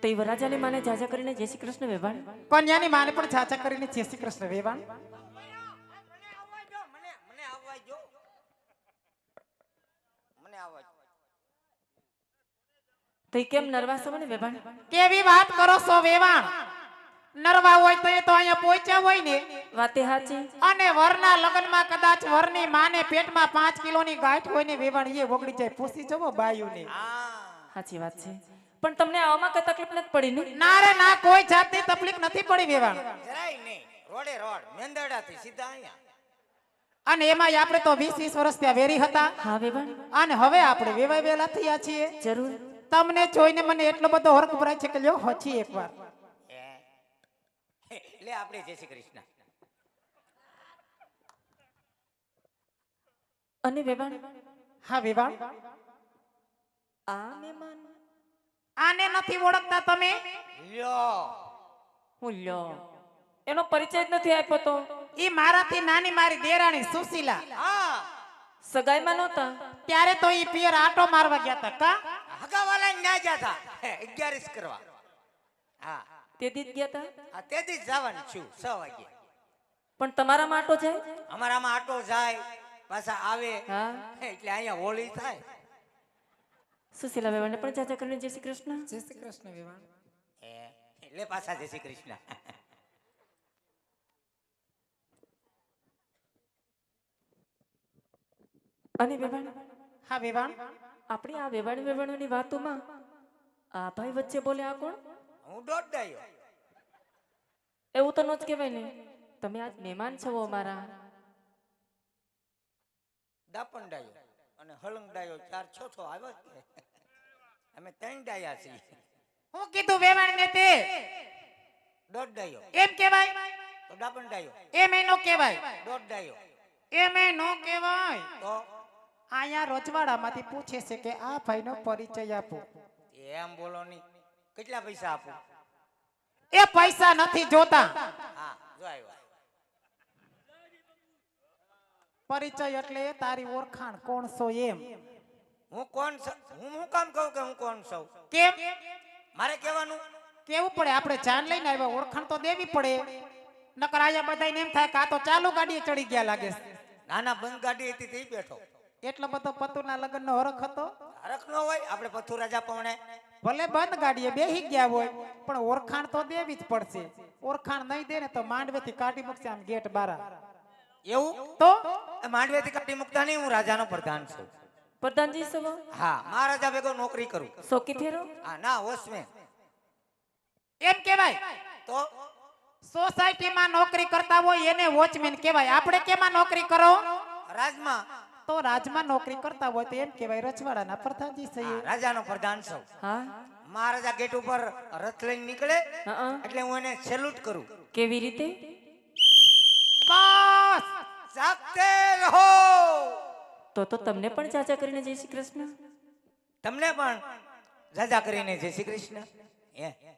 તો એ વરરાજાની માને જાજા કરીને જય શ્રી કૃષ્ણ વેવાણ, કન્યાની માને પણ ચાચા કરીને જય શ્રી કૃષ્ણ વેવાણ. તો એ કેમ નર્વાસ હોય ને વેવાણ? કેવી વાત કરો છો વેવાણ? નરવા હોય તો એ તો અહીંયા પહોંચ્યા હોય ને. વાતે હાચી. અને વરના લગ્નમાં કદાચ વરની માને પેટમાં 5 કિલોની ગાંઠ હોય ને વેવાણ એ વગડી જાય. પૂછી જવો બાયુને. સાચી વાત છે. પણ તમને આવામાં કઈ તકલીફ નથી પડી ને? ના રે ના, કોઈ જાતની તકલીફ નથી પડી વેવાણ. જરાય નહીં. રોડે રોડ મેંદરડાથી સીધા અહીંયા. અને એમાં આપણે તો 20 વર્ષ ત્યાં વેરી હતા. હા વેવાણ. અને હવે આપણે વેવાય વેલા થયા છીએ. જરૂર. તમને જોઈને મને એટલો બધો હરખ ભરાય છે કે લ્યો હચી એકવાર. લે આપણે જય શ્રી કૃષ્ણ. અને વેવાણ, હા વેવાણ, આ મહેમાન આને નથી ઓળખતા તમે? લ્યો હું લ્યો, એનો પરિચય જ નથી આપ્યો તો. ઈ મારાથી નાની મારી દેરાણી સુશીલા. હા સગાઈમાં નહોતા ત્યારે તો ઈ પિયર આટો મારવા ગયા હતા કા? હગાવાલા ના જાતા 11 કરવા. હા તે દી જ ગયા હતા. આ તેથી જ જવાનું છું 6 વાગે. પણ તમારા માટો જાય? અમારામાં આટો જાય પાછા આવે. હા એટલે અહીંયા હોળી થાય. સુશીલા વેવાણને પણ જાજા કરીને જય શ્રી કૃષ્ણ. જય શ્રી કૃષ્ણ વેવાણ. એટલે પાછા જય શ્રી કૃષ્ણ. અને વેવાણ, હા વેવાણ, આપણી આ વેવાણની વાતોમાં આ ભાઈ વચ્ચે બોલે આ કોણ? હું દોડાયો. એવું તો ન જ કહેવાય ને. તમે આજ મહેમાન છો અમારા. દાપણ ડાયો અને હળંગ ડાયો 4 6 આવ્યો છે. અમે 3 ડાયા છીએ. હું કીધું વેવાણ ને તે? દોડાયો. એમ કહેવાય? તો દાપણ ડાયો. એમ નો કહેવાય. દોડાયો. એમ નો કહેવાય. તો અહીંયા રજવાડામાંથી પૂછે છે કે આ ભાઈનો પરિચય આપો. એમ બોલો નહીં. કેટલા પૈસા આપું? એ પૈસા નથી જોતા. હા જો આવ્યો. પરિચય એટલે તારી ઓળખાણ કોણ છો એમ. હું કોણ છું? હું કામ કહું કે હું કોણ છું? કેમ મારે કહેવાનું? કેવું પડે? આપણે જાન લઈને આવ્યા, ઓળખાણ તો દેવી પડે. નકર આયા બધાને એમ થાય કે આ તો ચાલુ ગાડીએ ચડી ગયા લાગે છે. નાના બંધ ગાડી હતી તે બેઠો. એટલો બધો પતુના લગ્નનો હરખ હતો? હરખ ન હોય. આપણે પથુ રાજા પવણે ભલે બંધ ગાડીએ બેહી ગયા હોય પણ ઓળખાણ તો દેવી જ પડશે. ઓળખાણ નહીં દે ને તો માંડવેથી કાઢી મૂકશે આમ ગેટ બારા. એવું તો માંડવેથી કાઢી મુકતા નહીં. હું રાજાનો પ્રધાન છું. પ્રધાનજી સવો હા મહારાજા ભેગો નોકરી કરું. સોકી ફેરો. હા ના વોચમેન. એમ કહેવાય? તો સોસાયટીમાં નોકરી કરતા હોય એને વોચમેન કહેવાય. આપણે કેમાં નોકરી કરો? રાજમાં. તો રાજમાં નોકરી કરતા હોય તો એમ કહેવાય રજવાડાના પ્રધાનજી છે. રાજાનો પ્રધાન છું. હા મહારાજા ગેટ ઉપર રથ લઈને નીકળે હા. એટલે હું એને સેલ્યુટ કરું. કેવી રીતે? બસ જાગતે રહો. તો તમને પણ જાજા કરીને જય શ્રી કૃષ્ણ. તમને પણ રાજા કરીને જય શ્રી કૃષ્ણ.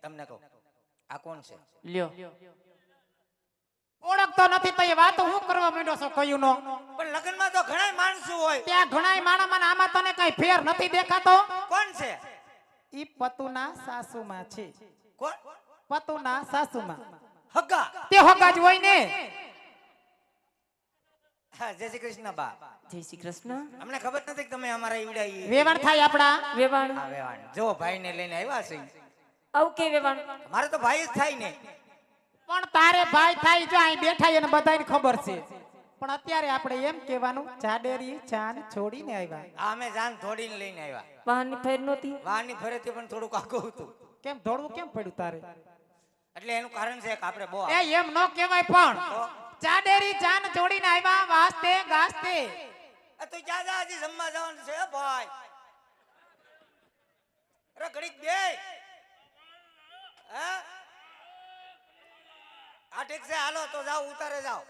તમને કહું આ કોણ છે? લ્યો, ઓળખતો નથી તો એ વાતો હું કરવા માંડ્યો છો કયું નો? પણ લગ્નમાં તો ઘણા માણસો હોય. ત્યાં ઘણાય માણામાં આમાં તને કઈ ફેર નથી દેખાતો? કોણ છે? ઈ પતુના સાસુમાં છે. કોણ? પતુના સાસુમાં. હગા. તે હગા જ હોય ને. હા જય શ્રી કૃષ્ણ બા. જય શ્રી કૃષ્ણ. અમને ખબર નથી કે તમે અમારા ઈવડાઈ. વેવાણ થાય આપડા. વેવાણ હા વેવાણ. જો ભાઈને લઈને આવ્યા છે. આવું કે વેવાણ? મારે તો ભાઈ જ થાય ને. પણ તારે ભાઈ થાય જો અહીં બેઠા એને બધાને ખબર છે. પણ અત્યારે આપણે એમ કહેવાનું જાડેરી જાન છોડીને આવ્યા. આ અમે જાન થોડીને લઈને આવ્યા. વાહનની ફેર નહોતી? વાહની ફરેથી પણ થોડુંક આગું હતું. કેમ દોડવું કેમ પડ્યું તારે? એટલે એનું કારણ છે કે આપણે બહુ એ એમ ન કહેવાય પણ જાડેરી જાન છોડીને આવ્યા વાસ્તે ગાસ્તે. તું ક્યાં જા? હજી જમવા જવાનું છે ભાઈ. અરે ઘડીક બે. હા ઠીક છે હાલો તો જાઓ ઉતારે જાઓ.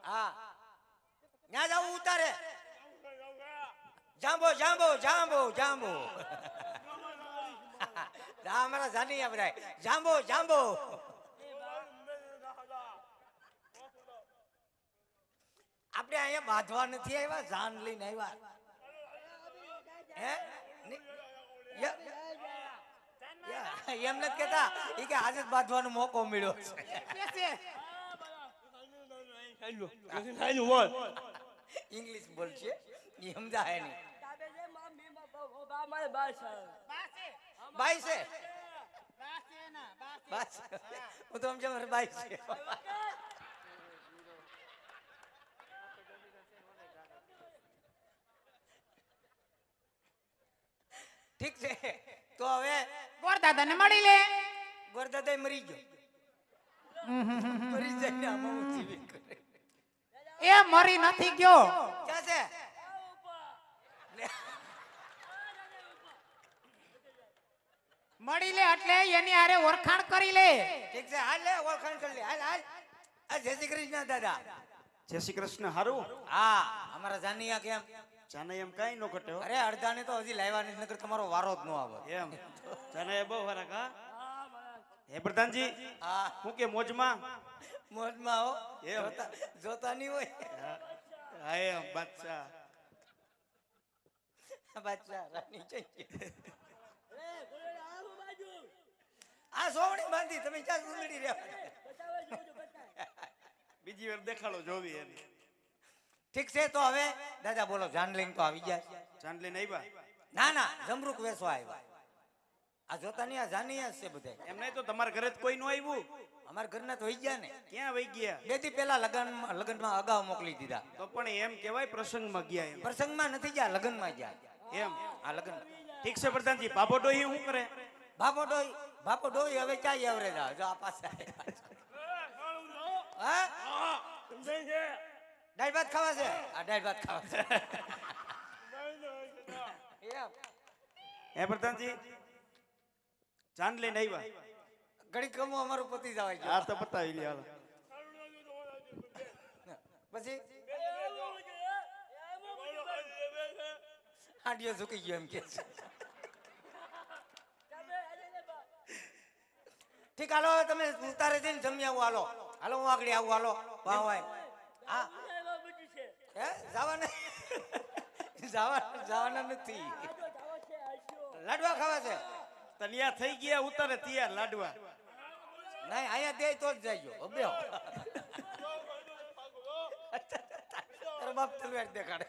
હા ત્યાં જાવ ઉતારે. જાંબો જાંબો જાંબો જાંબો. અમારા જાની બધા જાંબો જાંબો. આપણે અહીંયા બાંધવા નથી આવ્યા, જાન લઈને આવ્યા. હે એમ નથી કેતા ઈ કે આજે જ બાંધવાનો મોકો મળ્યો છે કે છે ઇંગ્લિશ બોલશે ઈ સમજાય નહીં બાઈ છે બસ હું તો સમજ્યા મારે બાઈ છે ઠીક છે તો હવે ગોરદાદાને મળી લે ગોરદાદા મરી ગયો મરી જાય ને આમાં હું જીવી કરે એ મરી નથી ગયો ક્યાં છે મળી લે એટલે એની હારે ઓળખાણ કરી લે ઠીક છે હાલ લે ઓળખાણ કરી લે હાલ હાલ આ જય શ્રી કૃષ્ણ દાદા જય શ્રી કૃષ્ણ હારું હા અમારા જાનિયા કેમ જાને એમ કાઈ નો ઘટે હો. અરે અડધાને તો હજી લાવ્યા નથી નકર તમારો વારો જ ન આવે એમ જાને બહુ ફરક હા હે પ્રધાનજી હા હું કે મોજમાં મોજમાં હો એમ. જોતા નહીં હોય હા એમ બાદશાહ બાદશાહ રાણી चाहिए આ સોવણી બાંધી તમે ક્યાં સુંદડી રહ્યા બીજી વાર દેખાડો જોવી એની ઠીક છે તો હવે દાદા બોલો જાન લઈને તો આવી જાય જાન લઈને આવ્યા ના ના જમરૂક વેસવા આવ્યા આ જોતા નહીં આ જાનિયા જ છે બધા એમ નહીં તો તમારા ઘરે જ કોઈ નો આવ્યું અમારા ઘરના તો વહી ગયા ને ક્યાં વહી ગયા બે દી પહેલા લગ્નમાં અગાઉ મોકલી દીધા તો પણ એમ કહેવાય પ્રસંગમાં ગયા એમ પ્રસંગમાં નથી ગયા લગ્નમાં ગયા એમ આ લગ્ન ઠીક છે પ્રધાનજી બાપો ડોહી શું કરે બાપો ડોઈ હવે ક્યાં એવરેજ આવે જો આ પાસે હા દાળ ભાત ખાવા છે આ દાળ ભાત ખાવા છે એમ. હે પ્રધાનજી જાન લઈને આવ્યા ઘડી કમો અમારું પતિ જવાય છે આ તો બતાવી લે હાલો પછી હાંડિયો ઝૂકી ગયો એમ કે છે ઠીક હાલો હવે તમે ઉતારે જઈને જમી આવું હાલો હાલો હું આગળ આવું હાલો ભાવાય હા હે જવાના નથી લાડવા ખાવા છે તલિયા થઈ ગયા ઉતારે તૈયાર લાડવા નહીં અહીંયા દે તો જ જાય બે તારો બાપ તલવાર દેખાડે